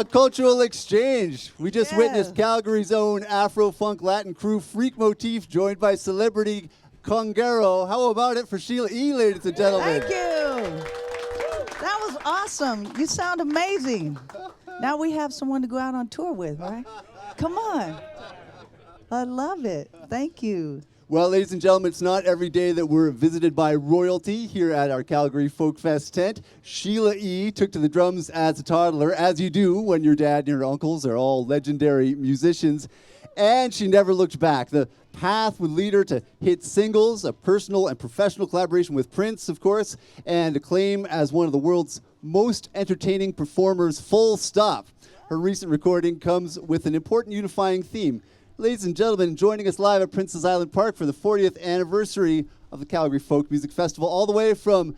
cultural exchange. We just witnessed Calgary's own Afro-funk Latin crew Freak Motif joined by celebrity Congero. How about it for Sheila E, ladies and gentlemen? Thank you. That was awesome. You sound amazing. Now we have someone to go out on tour with, right? Come on. I love it. Thank you. Well, ladies and gentlemen, it's not every day that we're visited by royalty here at our Calgary Folk Fest tent. Sheila E. took to the drums as a toddler, as you do when your dad and your uncles are all legendary musicians, and she never looked back. The path would lead her to hit singles, a personal and professional collaboration with Prince, of course, and acclaim as one of the world's most entertaining performers, full stop. Her recent recording comes with an important unifying theme. Ladies and gentlemen, joining us live at Princess Island Park for the 40th anniversary of the Calgary Folk Music Festival, all the way from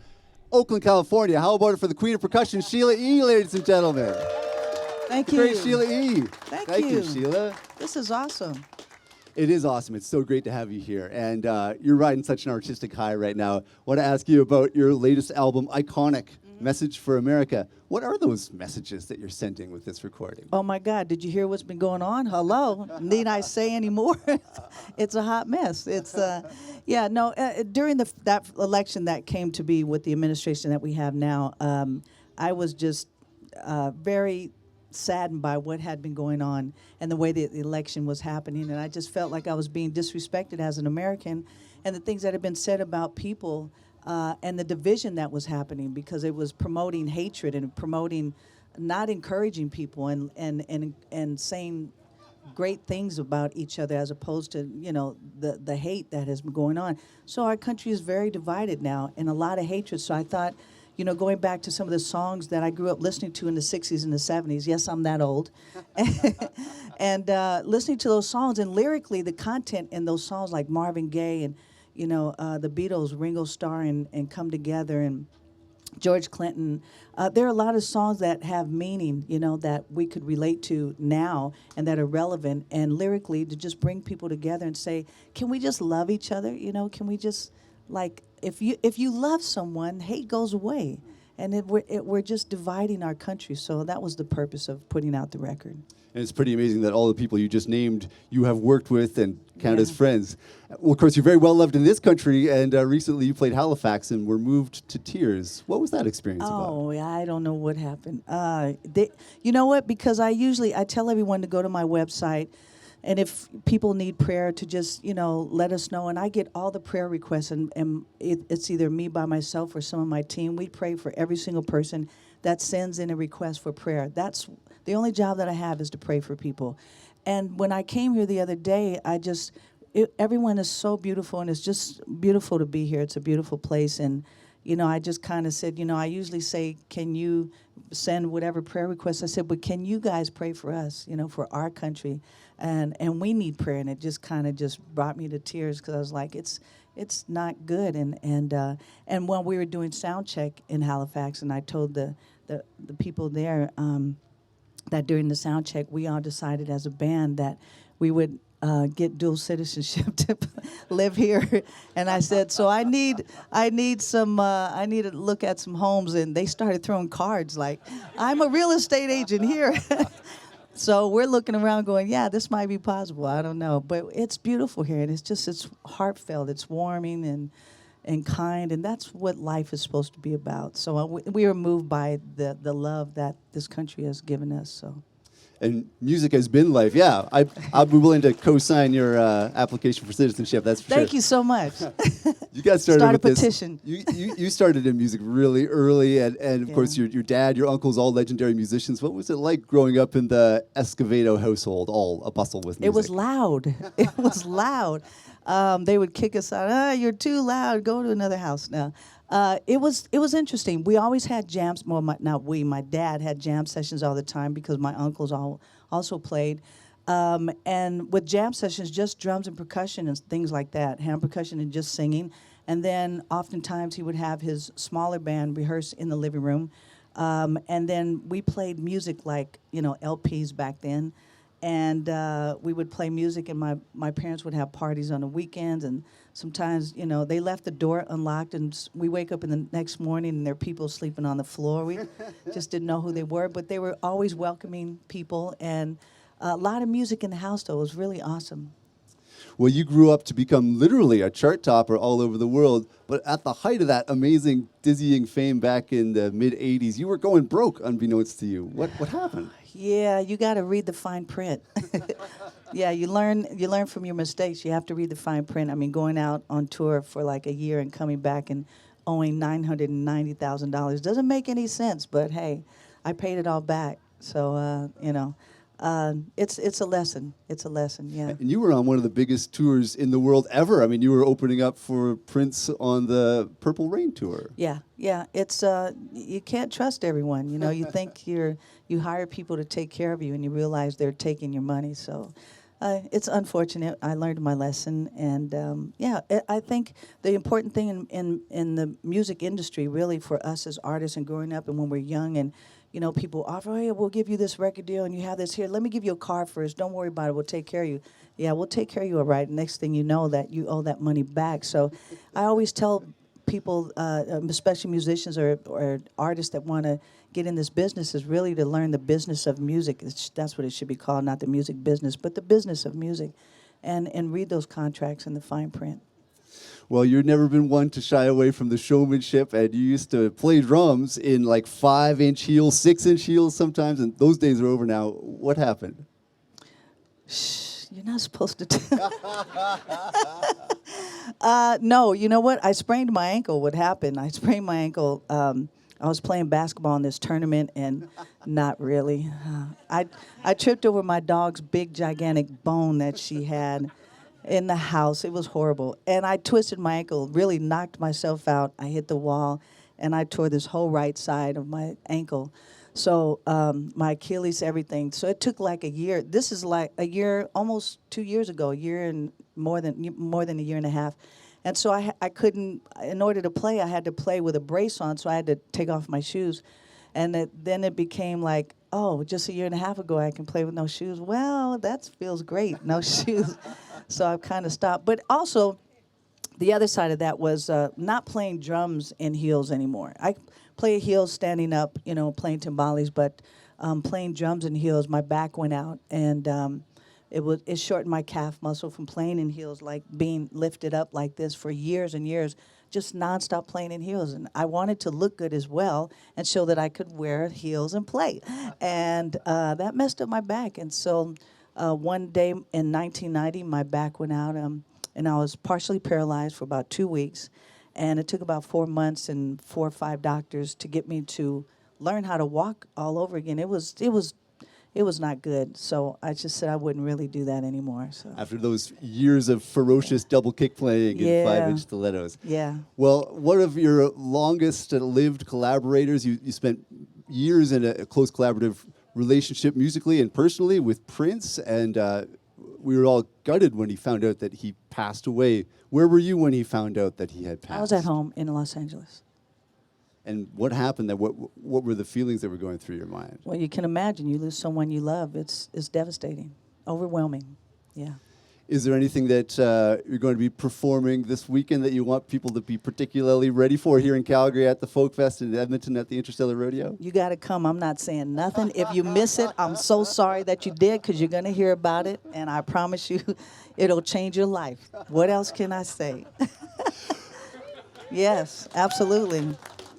Oakland, California. How about it for the Queen of Percussion, Sheila E, ladies and gentlemen? Thank you. Great Sheila E. Thank you, Sheila. This is awesome. It is awesome. It's so great to have you here. And you're riding such an artistic high right now. I want to ask you about your latest album, Iconic, Message for America. What are those messages that you're sending with this recording? Oh, my God. Did you hear what's been going on? Hello. Need I say any more? It's a hot mess. It's, during that election that came to be with the administration that we have now, I was just very saddened by what had been going on and the way that the election was happening. And I just felt like I was being disrespected as an American, and the things that had been said about people and the division that was happening, because it was promoting hatred and promoting, not encouraging people and saying great things about each other, as opposed to, you know, the hate that has been going on. So our country is very divided now, and a lot of hatred. So I thought, you know, going back to some of the songs that I grew up listening to in the 60s and the 70s, yes, I'm that old, and listening to those songs, and lyrically the content in those songs, like Marvin Gaye and, you know, the Beatles, Ringo Starr and Come Together, and George Clinton. There are a lot of songs that have meaning, you know, that we could relate to now and that are relevant, and lyrically to just bring people together and say, can we just love each other? You know, can we just, like, if you love someone, hate goes away. And we're just dividing our country. So that was the purpose of putting out the record. And it's pretty amazing that all the people you just named you have worked with and counted as friends. Well, of course, you're very well loved in this country, and recently you played Halifax and were moved to tears. What was that experience about? Oh, yeah, I don't know what happened. You know what? Because I tell everyone to go to my website, and if people need prayer, to just, you know, let us know. And I get all the prayer requests, and it's either me by myself or some of my team. We pray for every single person that sends in a request for prayer. That's the only job that I have, is to pray for people. And when I came here the other day, everyone is so beautiful, and it's just beautiful to be here. It's a beautiful place. And, you know, I just kind of said, you know, I usually say, can you send whatever prayer requests? I said, but can you guys pray for us, you know, for our country? And we need prayer. And it just kind of just brought me to tears, because I was like, it's not good. And when we were doing sound check in Halifax, and I told the people there that during the sound check, we all decided as a band that we would get dual citizenship to live here. And I said, so I need to look at some homes. And they started throwing cards like, I'm a real estate agent here. So we're looking around going, yeah, this might be possible. I don't know. But it's beautiful here. And it's heartfelt. It's warming and kind. And that's what life is supposed to be about. So we were moved by the love that this country has given us. So. And music has been life. Yeah, I'll be willing to co-sign your application for citizenship. That's for sure. Thank you so much. You guys started Start with a this. petition. You started in music really early, and of course your dad, your uncles, all legendary musicians. What was it like growing up in the Escovedo household, all a bustle with music? It was loud. It was loud. They would kick us out. You're too loud. Go to another house now. It was interesting. We always had jams. Well, my dad had jam sessions all the time, because my uncles also played. And with jam sessions, just drums and percussion and things like that, hand percussion and just singing. And then oftentimes he would have his smaller band rehearse in the living room. And then we played music like, you know, LPs back then. and we would play music, and my parents would have parties on the weekends, and sometimes, you know, they left the door unlocked, and we wake up in the next morning and there are people sleeping on the floor. We just didn't know who they were, but they were always welcoming people, and a lot of music in the house, though. It was really awesome. Well, you grew up to become literally a chart topper all over the world, but at the height of that amazing, dizzying fame back in the mid-'80s, you were going broke, unbeknownst to you. What happened? Yeah, you got to read the fine print. Yeah, you learn from your mistakes. You have to read the fine print. I mean, going out on tour for like a year and coming back and owing $990,000 doesn't make any sense. But hey, I paid it all back. So you know, it's a lesson. It's a lesson. Yeah. And you were on one of the biggest tours in the world ever. I mean, you were opening up for Prince on the Purple Rain tour. Yeah, yeah. It's you can't trust everyone. You know, you think you hire people to take care of you, and you realize they're taking your money. So it's unfortunate. I learned my lesson, and yeah, I think the important thing in the music industry, really, for us as artists and growing up, and when we're young, and you know, people offer, hey, we'll give you this record deal, and you have this here. Let me give you a car first. Don't worry about it. We'll take care of you. Yeah, we'll take care of you, all right. Next thing you know, that you owe that money back. So I always tell people, especially musicians or artists that want to get in this business, is really to learn the business of music. That's what it should be called, not the music business, but the business of music, and read those contracts in the fine print. Well, you've never been one to shy away from the showmanship, and you used to play drums in like 5-inch heels, 6-inch heels sometimes, and those days are over now. What happened? Shh, you're not supposed to. No, you know what? I sprained my ankle. What happened? I sprained my ankle. I was playing basketball in this tournament, and not really. I tripped over my dog's big, gigantic bone that she had in the house. It was horrible. And I twisted my ankle, really knocked myself out. I hit the wall, and I tore this whole right side of my ankle. So my Achilles, everything. So it took like a year. This is like a year, almost 2 years ago, a year and more than a year and a half. And so I couldn't, in order to play, I had to play with a brace on, so I had to take off my shoes. And then it became like, oh, just a year and a half ago, I can play with no shoes. Well, that feels great, no shoes. So I've kind of stopped. But also, the other side of that was not playing drums in heels anymore. I play heels standing up, you know, playing timbales, but playing drums in heels, my back went out, and it shortened my calf muscle from playing in heels, like being lifted up like this for years and years, just nonstop playing in heels. And I wanted to look good as well and show that I could wear heels and play. And that messed up my back. And so one day in 1990, my back went out, and I was partially paralyzed for about 2 weeks. And it took about 4 months and 4 or 5 doctors to get me to learn how to walk all over again. It was not good. So I just said I wouldn't really do that anymore. So After those years of ferocious double kick playing in Yeah. 5-inch stilettos. yeah. Well, one of your longest lived collaborators, you spent years in a close collaborative relationship musically and personally with Prince, and we were all gutted when he found out that he passed away. Where were you when he found out that he had passed? I was at home in Los Angeles. And what happened? What were the feelings that were going through your mind? Well, you can imagine, you lose someone you love. It's devastating, overwhelming. Yeah. Is there anything that you're going to be performing this weekend that you want people to be particularly ready for here in Calgary at the Folk Fest and Edmonton at the Interstellar Rodeo? You got to come. I'm not saying nothing. If you miss it, I'm so sorry that you did, because you're going to hear about it, and I promise you it'll change your life. What else can I say? Yes, absolutely.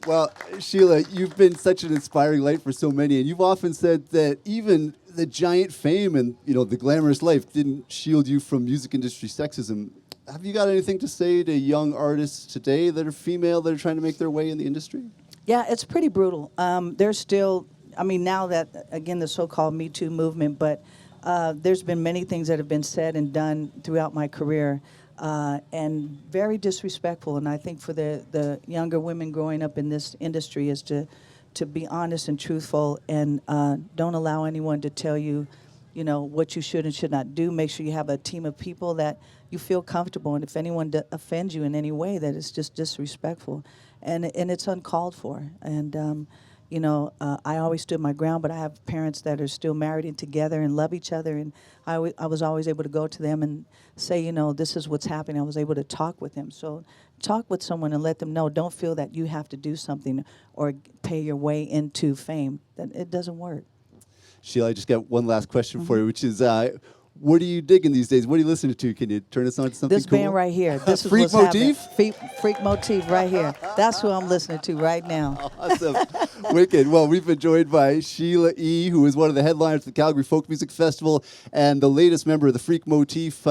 Well, Sheila, you've been such an inspiring light for so many, and you've often said that even the giant fame and the glamorous life didn't shield you from music industry sexism. Have you got anything to say to young artists today that are female that are trying to make their way in the industry? Yeah, it's pretty brutal. There's still, I mean, now that, again, the so-called Me Too movement, but there's been many things that have been said and done throughout my career, and very disrespectful. And I think for the younger women growing up in this industry is to be honest and truthful, and don't allow anyone to tell you, what you should and should not do. Make sure you have a team of people that you feel comfortable, and if anyone offends you in any way, that it's just disrespectful, and it's uncalled for. And I always stood my ground, but I have parents that are still married and together and love each other, and I was always able to go to them and say, this is what's happening. I was able to talk with them. So talk with someone and let them know. Don't feel that you have to do something or pay your way into fame. That it doesn't work. Sheila, I just got one last question for you, which is, what are you digging these days? What are you listening to? Can you turn us on to something This cool? band right here. This is Freak what's happening. Motif? Freak Motif right here. That's who I'm listening to right now. Awesome. Wicked. Well, we've been joined by Sheila E., who is one of the headliners of the Calgary Folk Music Festival and the latest member of the Freak Motif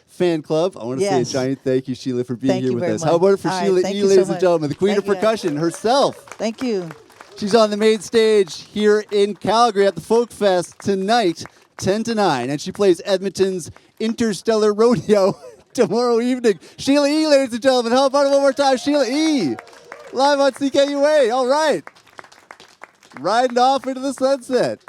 fan club. I want to say a giant thank you, Sheila, for being Thank here you with very us. much. How about it for All right, Sheila thank E., you so ladies and much. gentlemen, the queen Thank of you. percussion herself. Thank you. She's on the main stage here in Calgary at the Folk Fest tonight, 10 to 9, and she plays Edmonton's Interstellar Rodeo tomorrow evening. Sheila E., ladies and gentlemen. How about it one more time? Sheila E., live on CKUA. All right. Riding off into the sunset.